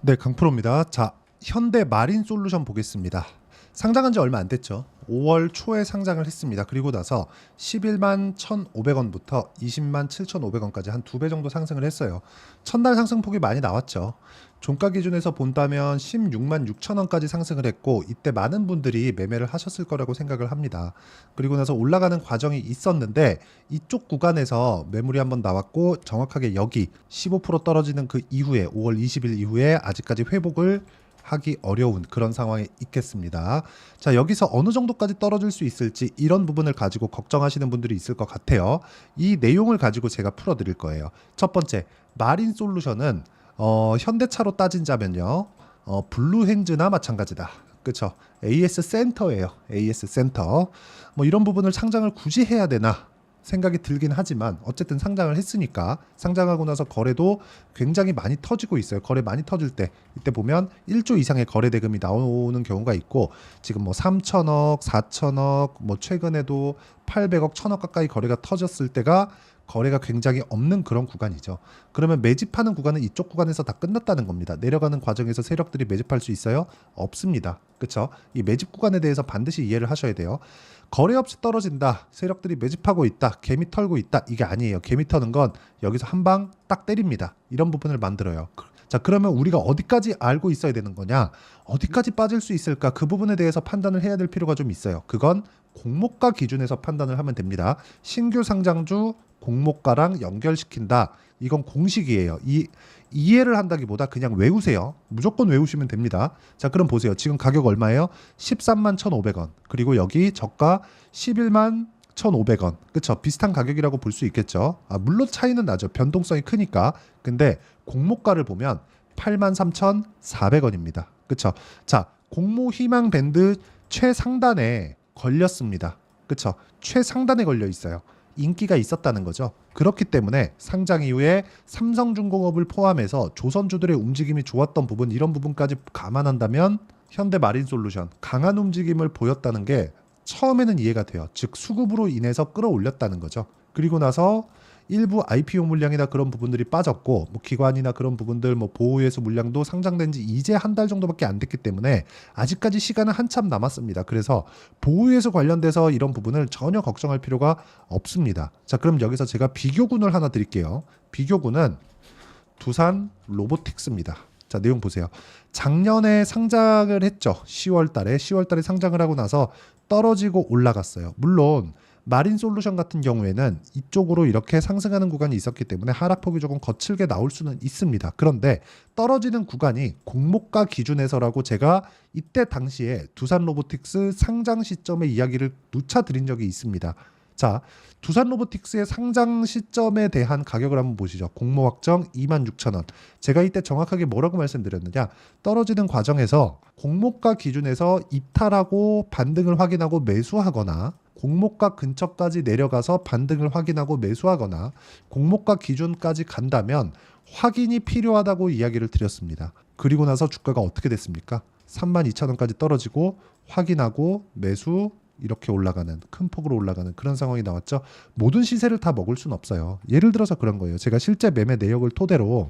네, 강프로입니다. 자, 현대 마린 솔루션 보겠습니다. 상장한 지 얼마 안 됐죠. 5월 초에 상장을 했습니다. 그리고 나서 11만 1,500원부터 20만 7,500원까지 한 2배 정도 상승을 했어요. 첫날 상승폭이 많이 나왔죠. 종가 기준에서 본다면 16만 6천원까지 상승을 했고, 이때 많은 분들이 매매를 하셨을 거라고 생각을 합니다. 그리고 나서 올라가는 과정이 있었는데, 이쪽 구간에서 매물이 한번 나왔고, 정확하게 여기 15% 떨어지는 그 이후에 5월 20일 이후에 아직까지 회복을 하기 어려운 그런 상황에 있겠습니다. 자, 여기서 어느 정도까지 떨어질 수 있을지 이런 부분을 가지고 걱정하시는 분들이 있을 것 같아요. 이 내용을 가지고 제가 풀어드릴 거예요. 첫 번째, 마린 솔루션은 현대차로 따진자면요, 블루핸즈나 마찬가지다. 그쵸? AS 센터예요. AS 센터. 뭐 이런 부분을 상장을 굳이 해야 되나 생각이 들긴 하지만, 어쨌든 상장을 했으니까 상장하고 나서 거래도 굉장히 많이 터지고 있어요. 거래 많이 터질 때, 이때 보면 1조 이상의 거래 대금이 나오는 경우가 있고, 지금 뭐 3천억, 4천억, 뭐 최근에도 800억, 1천억 가까이 거래가 터졌을 때가 거래가 굉장히 없는 그런 구간이죠. 그러면 매집하는 구간은 이쪽 구간에서 다 끝났다는 겁니다. 내려가는 과정에서 세력들이 매집할 수 있어요? 없습니다. 그렇죠? 이 매집 구간에 대해서 반드시 이해를 하셔야 돼요. 거래 없이 떨어진다, 세력들이 매집하고 있다, 개미 털고 있다, 이게 아니에요. 개미 터는 건 여기서 한 방 딱 때립니다. 이런 부분을 만들어요. 자, 그러면 우리가 어디까지 알고 있어야 되는 거냐, 어디까지 빠질 수 있을까, 그 부분에 대해서 판단을 해야 될 필요가 좀 있어요. 그건 공모가 기준에서 판단을 하면 됩니다. 신규 상장주 공모가랑 연결시킨다, 이건 공식이에요. 이해를 한다기보다 그냥 외우세요. 무조건 외우시면 됩니다. 자, 그럼 보세요. 지금 가격 얼마예요? 13만 1,500원. 그리고 여기 저가 11만 1,500원. 그쵸? 비슷한 가격이라고 볼 수 있겠죠. 물론 차이는 나죠. 변동성이 크니까. 근데 공모가를 보면 83,400원입니다. 그쵸? 자, 공모 희망 밴드 최상단에 걸렸습니다. 그쵸? 최상단에 걸려 있어요. 인기가 있었다는 거죠. 그렇기 때문에 상장 이후에 삼성중공업을 포함해서 조선주들의 움직임이 좋았던 부분, 이런 부분까지 감안한다면 현대마린솔루션 강한 움직임을 보였다는 게 처음에는 이해가 돼요. 즉 수급으로 인해서 끌어올렸다는 거죠. 그리고 나서 일부 IPO 물량이나 그런 부분들이 빠졌고, 뭐 기관이나 그런 부분들, 뭐 보호예수 물량도 상장된 지 이제 한 달 정도밖에 안 됐기 때문에 아직까지 시간은 한참 남았습니다. 그래서 보호예수 관련돼서 이런 부분을 전혀 걱정할 필요가 없습니다. 자, 그럼 여기서 제가 비교군을 하나 드릴게요. 비교군은 두산 로보틱스입니다. 자, 내용 보세요. 작년에 상장을 했죠. 10월 달에 상장을 하고 나서 떨어지고 올라갔어요. 물론 마린 솔루션 같은 경우에는 이쪽으로 이렇게 상승하는 구간이 있었기 때문에 하락폭이 조금 거칠게 나올 수는 있습니다. 그런데 떨어지는 구간이 공모가 기준에서라고 제가 이때 당시에 두산 로보틱스 상장 시점의 이야기를 누차 드린 적이 있습니다. 자, 두산 로보틱스의 상장 시점에 대한 가격을 한번 보시죠. 공모 확정 26,000원. 제가 이때 정확하게 뭐라고 말씀드렸느냐, 떨어지는 과정에서 공모가 기준에서 이탈하고 반등을 확인하고 매수하거나, 공모가 근처까지 내려가서 반등을 확인하고 매수하거나, 공모가 기준까지 간다면 확인이 필요하다고 이야기를 드렸습니다. 그리고 나서 주가가 어떻게 됐습니까? 32,000원까지 떨어지고 확인하고 매수, 이렇게 올라가는, 큰 폭으로 올라가는 그런 상황이 나왔죠. 모든 시세를 다 먹을 수는 없어요. 예를 들어서 그런 거예요. 제가 실제 매매 내역을 토대로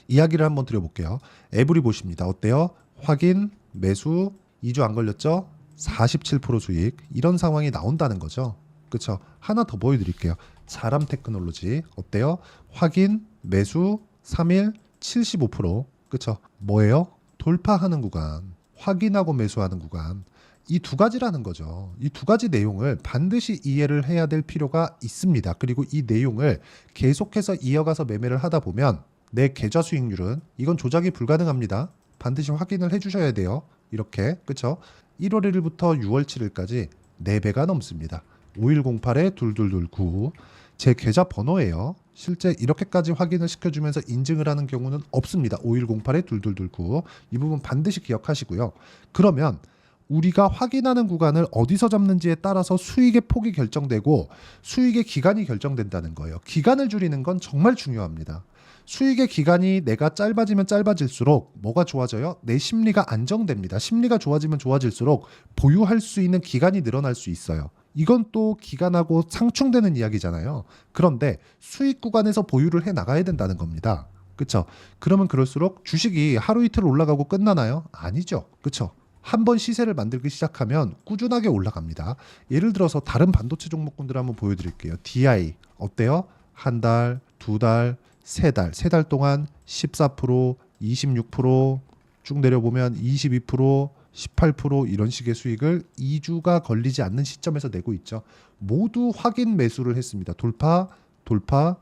이야기를 한번 드려볼게요. 에브리 보십니다. 어때요? 확인, 매수, 2주 안 걸렸죠? 47% 수익, 이런 상황이 나온다는 거죠. 그렇죠? 하나 더 보여드릴게요. 자람 테크놀로지 어때요? 확인, 매수, 3일 75%. 그렇죠? 뭐예요? 돌파하는 구간, 확인하고 매수하는 구간, 이 두 가지라는 거죠. 이 두 가지 내용을 반드시 이해를 해야 될 필요가 있습니다. 그리고 이 내용을 계속해서 이어가서 매매를 하다 보면 내 계좌 수익률은, 이건 조작이 불가능합니다. 반드시 확인을 해주셔야 돼요. 이렇게, 그쵸? 1월 1일부터 6월 7일까지 4배가 넘습니다. 5108에 2229, 제 계좌 번호예요. 실제 이렇게까지 확인을 시켜주면서 인증을 하는 경우는 없습니다. 5108에 2229, 이 부분 반드시 기억하시고요. 그러면 우리가 확인하는 구간을 어디서 잡는지에 따라서 수익의 폭이 결정되고 수익의 기간이 결정된다는 거예요. 기간을 줄이는 건 정말 중요합니다. 수익의 기간이 내가 짧아지면 짧아질수록 뭐가 좋아져요? 내 심리가 안정됩니다. 심리가 좋아지면 좋아질수록 보유할 수 있는 기간이 늘어날 수 있어요. 이건 또 기간하고 상충되는 이야기잖아요. 그런데 수익 구간에서 보유를 해 나가야 된다는 겁니다. 그쵸? 그러면 그럴수록 주식이 하루 이틀 올라가고 끝나나요? 아니죠. 그쵸? 한 번 시세를 만들기 시작하면 꾸준하게 올라갑니다. 예를 들어서 다른 반도체 종목군들 한번 보여드릴게요. DI 어때요? 한 달, 두 달, 세 달 동안 14%, 26%쭉 내려보면 22%, 18% 이런 식의 수익을 2주가 걸리지 않는 시점에서 내고 있죠. 모두 확인 매수를 했습니다. 돌파, 돌파,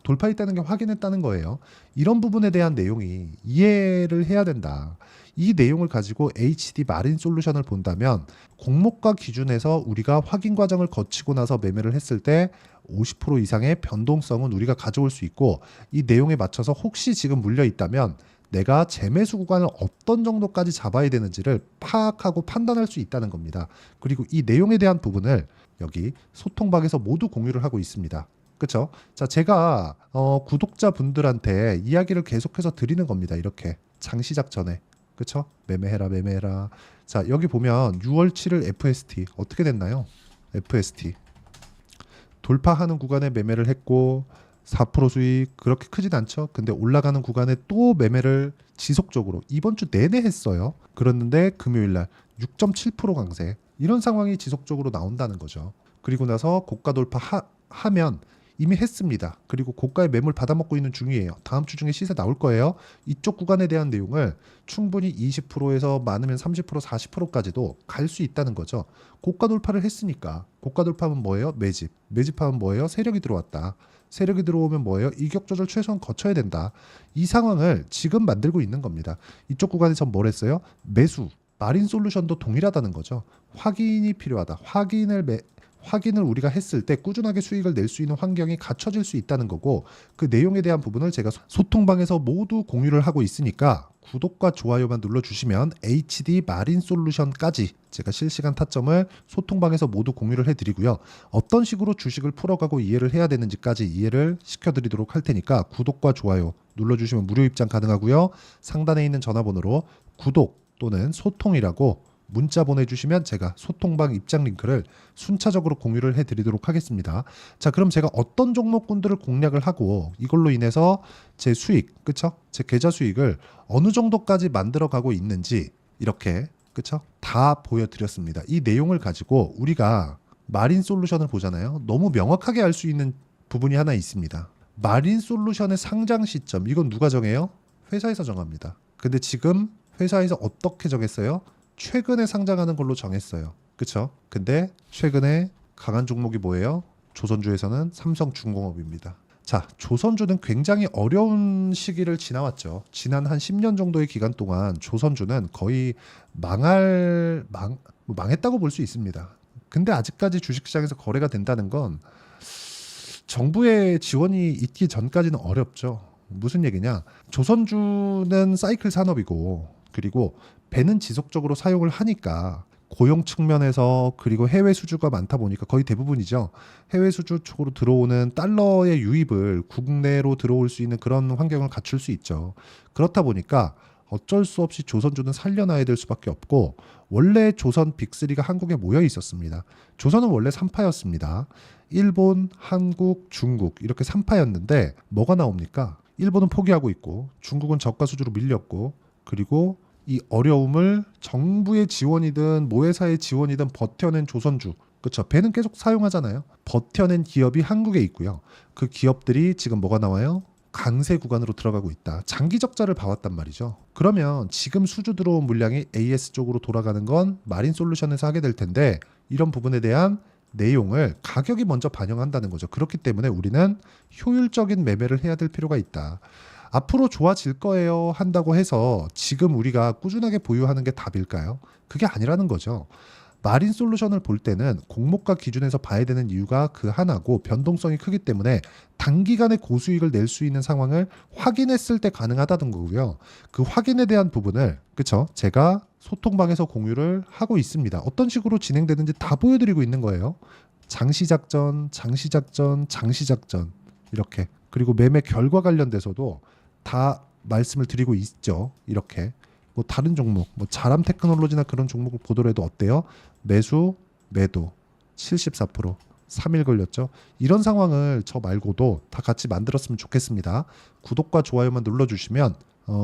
돌파했다는 게 확인했다는 거예요. 이런 부분에 대한 내용이 이해를 해야 된다. 이 내용을 가지고 HD 마린 솔루션을 본다면 공모가 기준에서 우리가 확인 과정을 거치고 나서 매매를 했을 때 50% 이상의 변동성은 우리가 가져올 수 있고, 이 내용에 맞춰서 혹시 지금 물려 있다면 내가 재매수 구간을 어떤 정도까지 잡아야 되는지를 파악하고 판단할 수 있다는 겁니다. 그리고 이 내용에 대한 부분을 여기 소통방에서 모두 공유를 하고 있습니다. 그쵸? 자, 제가 구독자분들한테 이야기를 계속해서 드리는 겁니다. 이렇게 장시작 전에. 그쵸? 매매해라, 매매해라. 자, 여기 보면 6월 7일 FST 어떻게 됐나요? FST 돌파하는 구간에 매매를 했고 4% 수익 그렇게 크진 않죠. 근데 올라가는 구간에 또 매매를 지속적으로 이번 주 내내 했어요. 그랬는데 금요일 날 6.7% 강세. 이런 상황이 지속적으로 나온다는 거죠. 그리고 나서 고가 돌파하면 이미 했습니다. 그리고 고가의 매물 받아먹고 있는 중이에요. 다음 주 중에 시세 나올 거예요. 이쪽 구간에 대한 내용을 충분히 20%에서 많으면 30%, 40%까지도 갈 수 있다는 거죠. 고가 돌파를 했으니까. 고가 돌파하면 뭐예요? 매집. 매집하면 뭐예요? 세력이 들어왔다. 세력이 들어오면 뭐예요? 이격 조절 최소한 거쳐야 된다. 이 상황을 지금 만들고 있는 겁니다. 이쪽 구간에서 뭘 했어요? 매수. 마린 솔루션도 동일하다는 거죠. 확인이 필요하다. 확인을 우리가 했을 때 꾸준하게 수익을 낼 수 있는 환경이 갖춰질 수 있다는 거고, 그 내용에 대한 부분을 제가 소통방에서 모두 공유를 하고 있으니까 구독과 좋아요만 눌러주시면 HD 마린 솔루션까지 제가 실시간 타점을 소통방에서 모두 공유를 해드리고요. 어떤 식으로 주식을 풀어가고 이해를 해야 되는지까지 이해를 시켜드리도록 할 테니까 구독과 좋아요 눌러주시면 무료 입장 가능하고요. 상단에 있는 전화번호로 구독 또는 소통이라고 문자 보내주시면 제가 소통방 입장 링크를 순차적으로 공유를 해드리도록 하겠습니다. 자, 그럼 제가 어떤 종목군들을 공략을 하고 이걸로 인해서 제 수익, 그쵸? 제 계좌 수익을 어느 정도까지 만들어가고 있는지 이렇게, 그쵸? 다 보여드렸습니다. 이 내용을 가지고 우리가 마린 솔루션을 보잖아요. 너무 명확하게 알 수 있는 부분이 하나 있습니다. 마린 솔루션의 상장 시점, 이건 누가 정해요? 회사에서 정합니다. 근데 지금 회사에서 어떻게 정했어요? 최근에 상장하는 걸로 정했어요. 그쵸? 근데 최근에 강한 종목이 뭐예요? 조선주에서는 삼성중공업입니다. 자, 조선주는 굉장히 어려운 시기를 지나왔죠. 지난 한 10년 정도의 기간 동안 조선주는 거의 망했다고 볼 수 있습니다. 근데 아직까지 주식시장에서 거래가 된다는 건 정부의 지원이 있기 전까지는 어렵죠. 무슨 얘기냐? 조선주는 사이클 산업이고, 그리고 배는 지속적으로 사용을 하니까 고용 측면에서, 그리고 해외 수주가 많다 보니까 거의 대부분이죠. 해외 수주 쪽으로 들어오는 달러의 유입을 국내로 들어올 수 있는 그런 환경을 갖출 수 있죠. 그렇다 보니까 어쩔 수 없이 조선주는 살려놔야 될 수밖에 없고, 원래 조선 빅3가 한국에 모여 있었습니다. 조선은 원래 3파였습니다. 일본, 한국, 중국 이렇게 3파였는데 뭐가 나옵니까? 일본은 포기하고 있고, 중국은 저가 수주로 밀렸고, 그리고 이 어려움을 정부의 지원이든 모회사의 지원이든 버텨낸 조선주, 그렇죠? 배는 계속 사용하잖아요. 버텨낸 기업이 한국에 있고요. 그 기업들이 지금 뭐가 나와요? 강세 구간으로 들어가고 있다. 장기 적자를 봐왔단 말이죠. 그러면 지금 수주 들어온 물량이 AS 쪽으로 돌아가는 건 마린 솔루션에서 하게 될 텐데, 이런 부분에 대한 내용을 가격이 먼저 반영한다는 거죠. 그렇기 때문에 우리는 효율적인 매매를 해야 될 필요가 있다. 앞으로 좋아질 거예요 한다고 해서 지금 우리가 꾸준하게 보유하는 게 답일까요? 그게 아니라는 거죠. 마린 솔루션을 볼 때는 공모가 기준에서 봐야 되는 이유가 그 하나고, 변동성이 크기 때문에 단기간에 고수익을 낼 수 있는 상황을 확인했을 때 가능하다는 거고요. 그 확인에 대한 부분을, 그쵸? 제가 소통방에서 공유를 하고 있습니다. 어떤 식으로 진행되는지 다 보여드리고 있는 거예요. 장시작전, 장시작전, 장시작전 이렇게. 그리고 매매 결과 관련돼서도 다 말씀을 드리고 있죠. 이렇게. 뭐 다른 종목, 뭐 자람 테크놀로지나 그런 종목을 보더라도 어때요? 매수, 매도 74%, 3일 걸렸죠. 이런 상황을 저 말고도 다 같이 만들었으면 좋겠습니다. 구독과 좋아요만 눌러주시면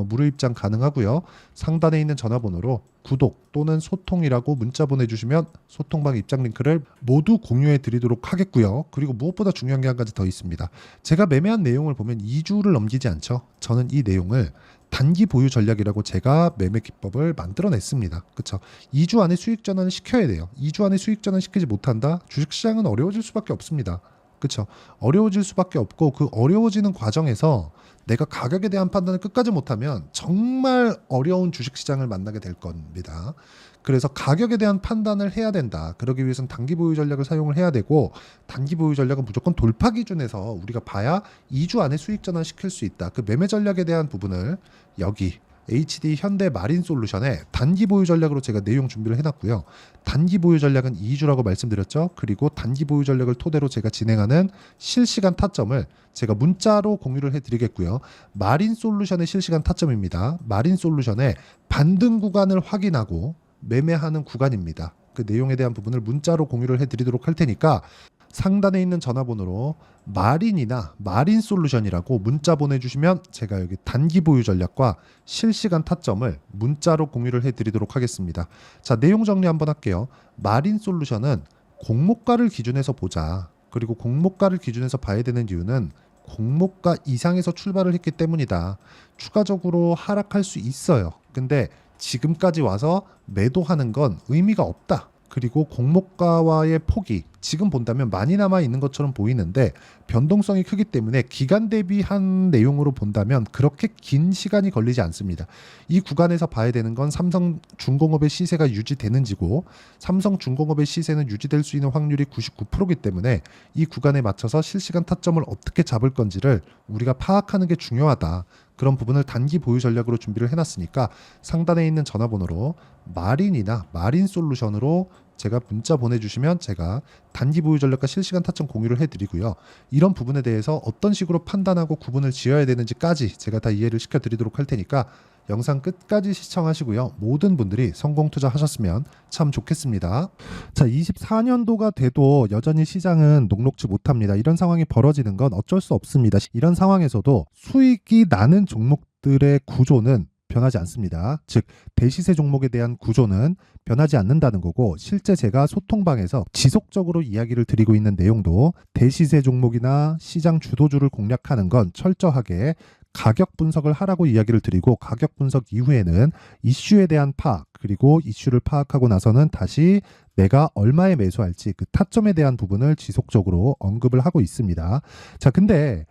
무료 입장 가능하고요. 상단에 있는 전화번호로 구독 또는 소통이라고 문자 보내주시면 소통방 입장 링크를 모두 공유해 드리도록 하겠고요. 그리고 무엇보다 중요한 게 한 가지 더 있습니다. 제가 매매한 내용을 보면 2주를 넘기지 않죠. 저는 이 내용을 단기 보유 전략이라고 제가 매매 기법을 만들어냈습니다. 그렇죠? 2주 안에 수익 전환을 시켜야 돼요. 2주 안에 수익 전환 시키지 못한다? 주식시장은 어려워질 수밖에 없습니다. 그렇죠? 어려워질 수밖에 없고 그 어려워지는 과정에서 내가 가격에 대한 판단을 끝까지 못하면 정말 어려운 주식시장을 만나게 될 겁니다. 그래서 가격에 대한 판단을 해야 된다. 그러기 위해서는 단기 보유 전략을 사용을 해야 되고 단기 보유 전략은 무조건 돌파 기준에서 우리가 봐야 2주 안에 수익 전환 시킬 수 있다. 그 매매 전략에 대한 부분을 여기 HD 현대 마린 솔루션에 단기 보유 전략으로 제가 내용 준비를 해놨고요. 단기 보유 전략은 2주라고 말씀드렸죠. 그리고 단기 보유 전략을 토대로 제가 진행하는 실시간 타점을 제가 문자로 공유를 해드리겠고요. 마린 솔루션의 실시간 타점입니다. 마린 솔루션의 반등 구간을 확인하고 매매하는 구간입니다. 그 내용에 대한 부분을 문자로 공유를 해드리도록 할 테니까 상단에 있는 전화번호로 마린이나 마린 솔루션이라고 문자 보내주시면 제가 여기 단기 보유 전략과 실시간 타점을 문자로 공유를 해드리도록 하겠습니다. 자, 내용 정리 한번 할게요. 마린 솔루션은 공모가를 기준해서 보자. 그리고 공모가를 기준해서 봐야 되는 이유는 공모가 이상에서 출발을 했기 때문이다. 추가적으로 하락할 수 있어요. 근데 지금까지 와서 매도하는 건 의미가 없다. 그리고 공모가와의 폭이 지금 본다면 많이 남아 있는 것처럼 보이는데 변동성이 크기 때문에 기간 대비한 내용으로 본다면 그렇게 긴 시간이 걸리지 않습니다. 이 구간에서 봐야 되는 건 삼성중공업의 시세가 유지되는지고 삼성중공업의 시세는 유지될 수 있는 확률이 99%이기 때문에 이 구간에 맞춰서 실시간 타점을 어떻게 잡을 건지를 우리가 파악하는 게 중요하다. 그런 부분을 단기 보유 전략으로 준비를 해놨으니까 상단에 있는 전화번호로 마린이나 마린 솔루션으로 제가 문자 보내주시면 제가 단기 보유 전략과 실시간 타점 공유를 해드리고요. 이런 부분에 대해서 어떤 식으로 판단하고 구분을 지어야 되는지까지 제가 다 이해를 시켜드리도록 할 테니까 영상 끝까지 시청하시고요. 모든 분들이 성공 투자하셨으면 참 좋겠습니다. 자, 24년도가 돼도 여전히 시장은 녹록지 못합니다. 이런 상황이 벌어지는 건 어쩔 수 없습니다. 이런 상황에서도 수익이 나는 종목들의 구조는 변하지 않습니다. 즉 대시세 종목에 대한 구조는 변하지 않는다는 거고 실제 제가 소통방에서 지속적으로 이야기를 드리고 있는 내용도 대시세 종목이나 시장 주도주를 공략하는 건 철저하게 가격 분석을 하라고 이야기를 드리고 가격 분석 이후에는 이슈에 대한 파악 그리고 이슈를 파악하고 나서는 다시 내가 얼마에 매수할지 그 타점에 대한 부분을 지속적으로 언급을 하고 있습니다. 자, 근데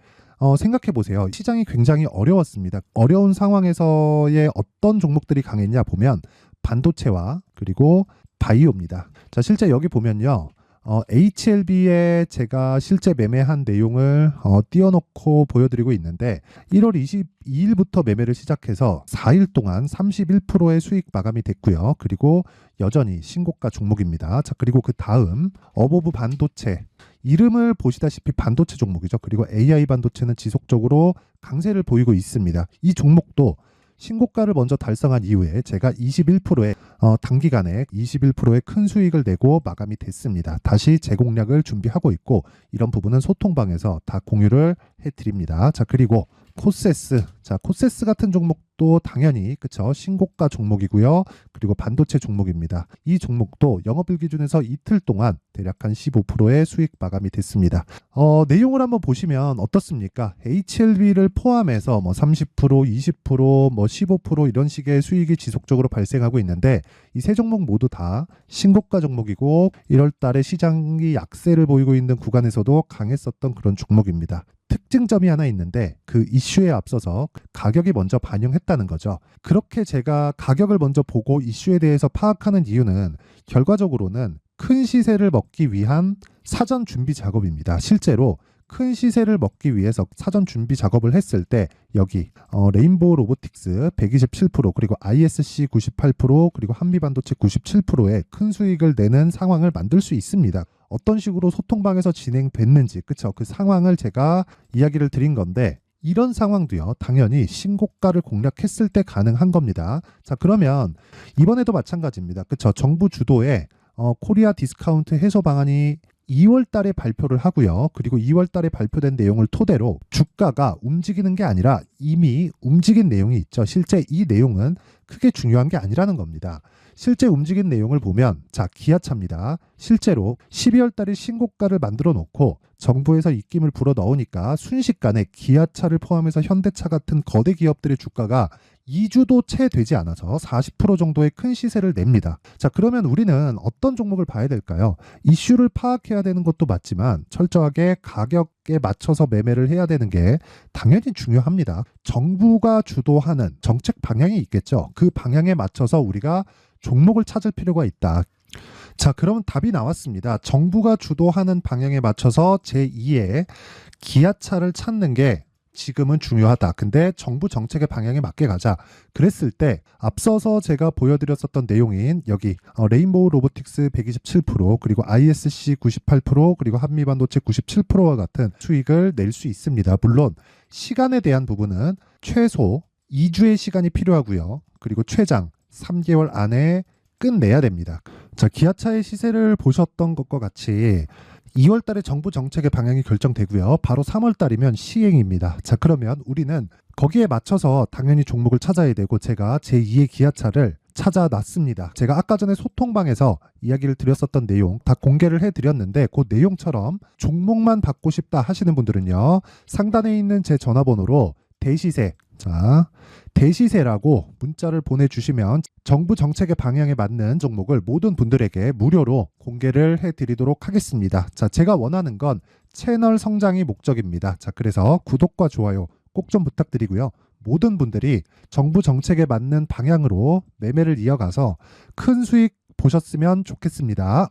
생각해 보세요. 시장이 굉장히 어려웠습니다. 어려운 상황에서의 어떤 종목들이 강했냐 보면 반도체와 그리고 바이오입니다. 자, 실제 여기 보면요. HLB에 제가 실제 매매한 내용을 띄워놓고 보여드리고 있는데 1월 22일부터 매매를 시작해서 4일 동안 31%의 수익 마감이 됐고요. 그리고 여전히 신고가 종목입니다. 자, 그리고 그 다음 어보브 반도체 이름을 보시다시피 반도체 종목이죠. 그리고 AI 반도체는 지속적으로 강세를 보이고 있습니다. 이 종목도 신고가를 먼저 달성한 이후에 제가 21%의 단기간에 21%의 큰 수익을 내고 마감이 됐습니다. 다시 재공략을 준비하고 있고 이런 부분은 소통방에서 다 공유를 해드립니다. 자, 그리고 코세스. 자, 코세스 같은 종목도 당연히 그쵸 신고가 종목이고요. 그리고 반도체 종목입니다. 이 종목도 영업일 기준에서 이틀 동안 대략 한 15%의 수익 마감이 됐습니다. 내용을 한번 보시면 어떻습니까? HLB를 포함해서 뭐 30%, 20%, 뭐 15% 이런 식의 수익이 지속적으로 발생하고 있는데 이 세 종목 모두 다 신고가 종목이고 1월 달에 시장이 약세를 보이고 있는 구간에서도 강했었던 그런 종목입니다. 특징점이 하나 있는데 그 이슈에 앞서서 가격이 먼저 반영했다는 거죠. 그렇게 제가 가격을 먼저 보고 이슈에 대해서 파악하는 이유는 결과적으로는 큰 시세를 먹기 위한 사전 준비 작업입니다. 실제로 큰 시세를 먹기 위해서 사전 준비 작업을 했을 때 여기 레인보우 로보틱스 127% 그리고 ISC 98% 그리고 한미반도체 97%의 큰 수익을 내는 상황을 만들 수 있습니다. 어떤 식으로 소통방에서 진행됐는지 그쵸? 그 상황을 제가 이야기를 드린 건데 이런 상황도요 당연히 신고가를 공략했을 때 가능한 겁니다. 자, 그러면 이번에도 마찬가지입니다. 그쵸? 정부 주도의 코리아 디스카운트 해소 방안이 2월 달에 발표를 하고요. 그리고 2월 달에 발표된 내용을 토대로 주가가 움직이는 게 아니라 이미 움직인 내용이 있죠. 실제 이 내용은 크게 중요한 게 아니라는 겁니다. 실제 움직인 내용을 보면 자, 기아차입니다. 실제로 12월 달에 신고가를 만들어 놓고 정부에서 입김을 불어 넣으니까 순식간에 기아차를 포함해서 현대차 같은 거대 기업들의 주가가 2주도 채 되지 않아서 40% 정도의 큰 시세를 냅니다. 자, 그러면 우리는 어떤 종목을 봐야 될까요? 이슈를 파악해야 되는 것도 맞지만 철저하게 가격에 맞춰서 매매를 해야 되는 게 당연히 중요합니다. 정부가 주도하는 정책 방향이 있겠죠. 그 방향에 맞춰서 우리가 종목을 찾을 필요가 있다. 자, 그러면 답이 나왔습니다. 정부가 주도하는 방향에 맞춰서 제2의 기아차를 찾는 게 지금은 중요하다. 근데 정부 정책의 방향에 맞게 가자. 그랬을 때 앞서서 제가 보여드렸었던 내용인 여기 레인보우 로보틱스 127% 그리고 ISC 98% 그리고 한미반도체 97%와 같은 수익을 낼 수 있습니다. 물론 시간에 대한 부분은 최소 2주의 시간이 필요하고요. 그리고 최장 3개월 안에 끝내야 됩니다. 자, 기아차의 시세를 보셨던 것과 같이 2월 달에 정부 정책의 방향이 결정되고요. 바로 3월 달이면 시행입니다. 자, 그러면 우리는 거기에 맞춰서 당연히 종목을 찾아야 되고 제가 제2의 기아차를 찾아놨습니다. 제가 아까 전에 소통방에서 이야기를 드렸었던 내용 다 공개를 해드렸는데 그 내용처럼 종목만 받고 싶다 하시는 분들은요. 상단에 있는 제 전화번호로 대시세, 자, 대시세라고 문자를 보내주시면 정부 정책의 방향에 맞는 종목을 모든 분들에게 무료로 공개를 해드리도록 하겠습니다. 자, 제가 원하는 건 채널 성장이 목적입니다. 자, 그래서 구독과 좋아요 꼭 좀 부탁드리고요. 모든 분들이 정부 정책에 맞는 방향으로 매매를 이어가서 큰 수익 보셨으면 좋겠습니다.